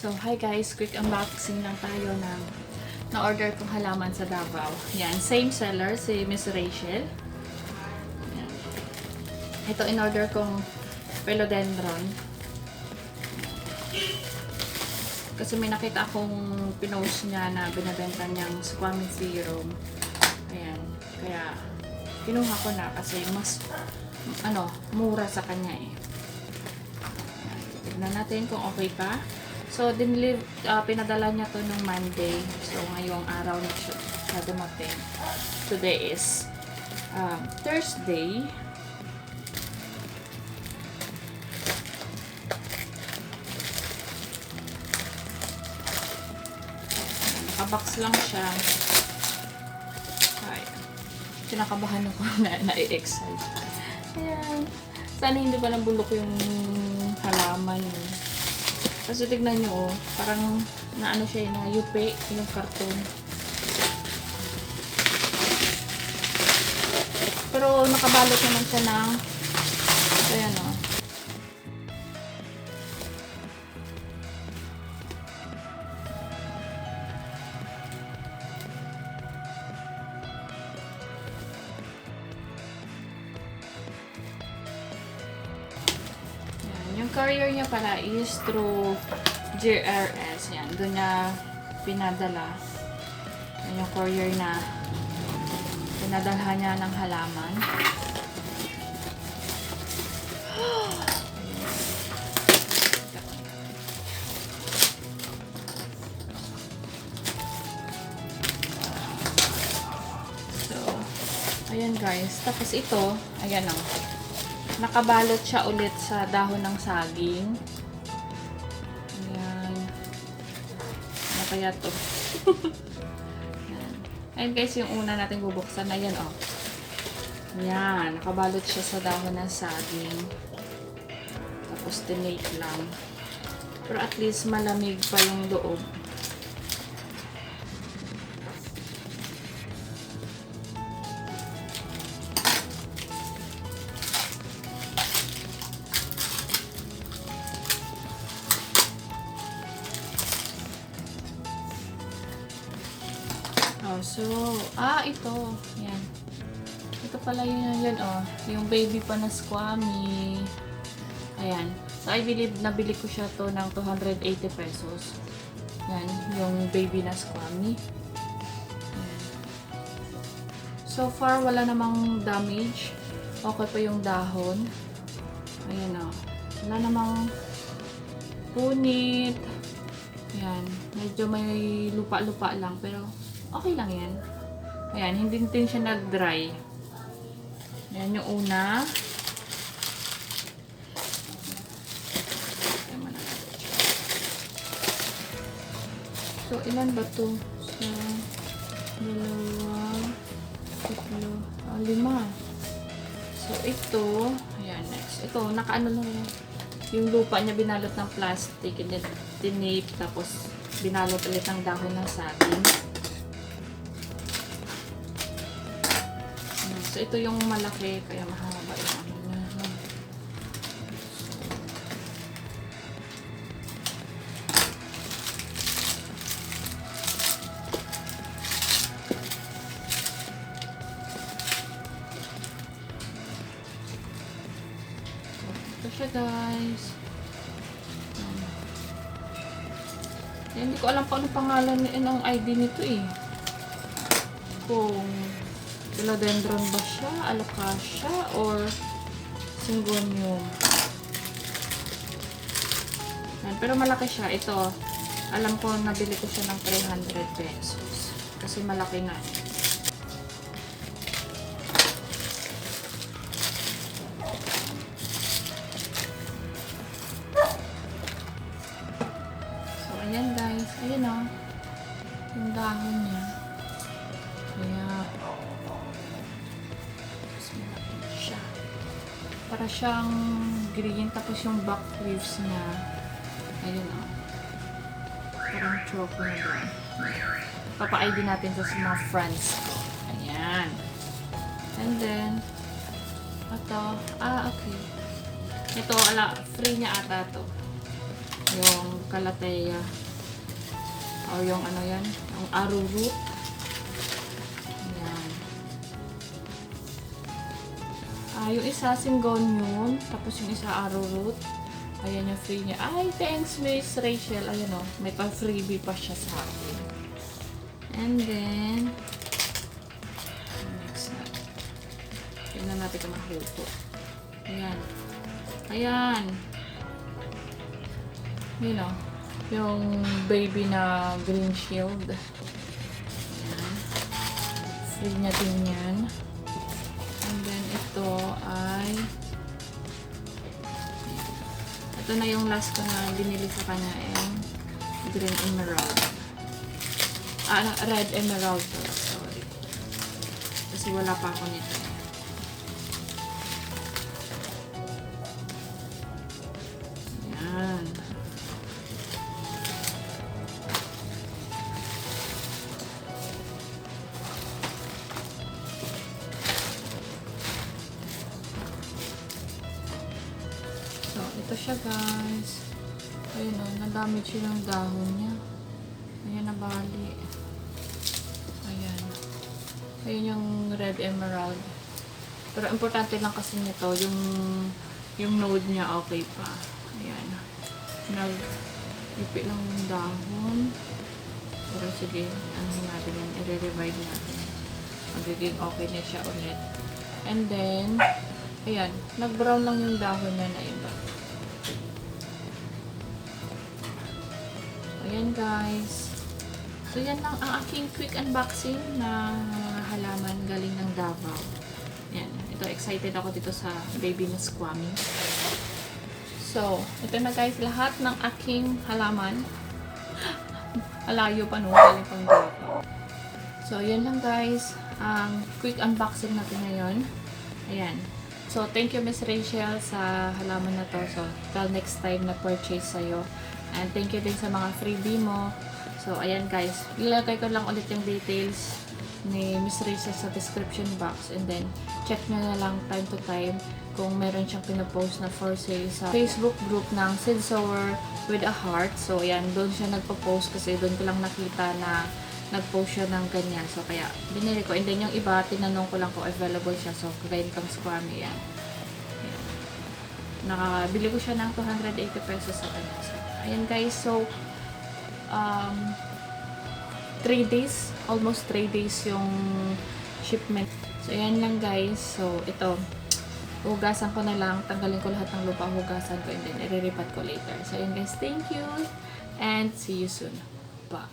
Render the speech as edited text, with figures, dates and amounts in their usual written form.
So, hi guys, quick unboxing lang tayo ng na-order kong halaman sa Davao. Yan, same seller, si Miss Reshel. Yan. Ito, in-order kong philodendron. Kasi may nakita akong pinost niya na binabenta niyang squammy serum. Ayan, kaya kinuha ko na kasi mas, mura sa kanya eh. Ayan, tignan natin kung okay pa. So, pinadala niya to nung Monday. So, ngayong araw na siya dumating. Today is Thursday. Nakabox lang siya. Ay, kinakabahan ako na-excite. Ayan. Sana hindi pa nabulok yung halaman. Kasi tignan nyo, parang naano siya na yupi, yung karton. Pero nakabalot naman siya ng, ayan o. Yung courier niya pala is through GRS. Yan, doon niya pinadala. Yan yung courier na pinadala niya ng halaman. So, ayan guys. Tapos ito, ayan o. Nakabalot siya ulit sa dahon ng saging. Ayan. Ano kaya to? Ayan. Ayan guys, yung una natin bubuksan. Ayan o. Ayan. Nakabalot siya sa dahon ng saging. Tapos tinake lang. Pero at least malamig pa yung loob. So, ito. Yan. Ito pala yun, yung baby pa na squammy. Ayan. So, I believe, nabili ko siya to ng 280 pesos. Yan, yung baby na squammy. Ayan. So far, wala namang damage. Okay pa yung dahon. Ayan o. Wala namang punit. Ayan. Medyo may lupa-lupa lang, pero okay lang yan. Ayan, hindi din siya nag-dry. Ayan yung una. So, ilan ba to? So, 2, 3, 5. So, ito. Ayan, next. Ito, nakaano lang yung lupa niya binalot ng plastic. And then, tinape. Tapos, binalot ulit ang dahon ng saging. So, ito yung malaki, kaya mahaba yung ano niya. Ito siya guys. Hindi ko alam pa ano pangalan ng ID nito eh. Kung philodendron ba siya, alocasia, or syngonium. Pero malaki siya. Ito, alam ko, nabili ko siya ng 300 pesos. Kasi malaki nga. So, ayan guys. Ayan o. Yung dahon niya. Kaya, para siyang green, tapos yung back leaves niya, ayun o. Parang choco na ba. Papa-ID natin sa mga friends ko. Ayan. And then, ito, okay. Ito, free niya ata to. yung kalateya. O yung ano yan, yung arrowroot. Ayan. Yung isa singonium, tapos yung isa arrowroot. Ayan yung free niya. Ay, thanks Miss Rachel. Ayan o, may pa-freebie pa siya sa akin. And then, next na. Tingnan natin kung mahuto. Ayan. Ayan. You know, yung baby na green shield. Ayan. Free niya din yan. And then, ito ay ito na yung last ko na binili sa kanya yung green emerald. Red emerald to. Sorry. Kasi wala pa ako nito. Ayan. So, ito siya guys. Ayun o, na-damage yun ang dahon niya. Ayan, nabali. Ayan. Ayun yung red emerald. Pero importante lang kasi nito, yung node niya okay pa. Ayan. Nag-ipi lang yung dahon. Pero sige, ano natin yan, i-revive natin. Magiging okay na siya ulit. And then, ayan, nag-brown lang yung dahon niya na iba. Ayan guys. So yan lang ang aking quick unboxing na halaman galing ng Davao. Yan. Ito, excited ako dito sa baby na squammy. So, ito na guys lahat ng aking halaman. Alayo pa no, galing pang Davao. So, yan lang guys ang quick unboxing natin ngayon. Ayan. So, thank you Miss Rachel sa halaman na to. So, till next time na purchase sa'yo. And thank you din sa mga freebie mo. So, ayan guys. Ilagay ko lang ulit yung details ni Miss Rachel sa description box. And then, check nyo na lang time to time kung meron siyang pinapost na for sale sa Facebook group ng Seed Sower with a Heart. So, ayan. Doon siya nagpo-post kasi doon ko lang nakita na nag-post siya ng ganyan. So, kaya binili ko. And then, yung iba, tinanong ko lang kung available siya. So, kagayin kang squammy yan. Ayan. Nakabili ko siya ng 280 pesos sa kanya. So, ayan guys. So, 3 days. Almost 3 days yung shipment. So, ayan lang guys. So, ito. Hugasan ko na lang. Tanggalin ko lahat ng lupa. Hugasan ko. And then, i-repot ko later. So, ayan guys. Thank you. And see you soon. Bye.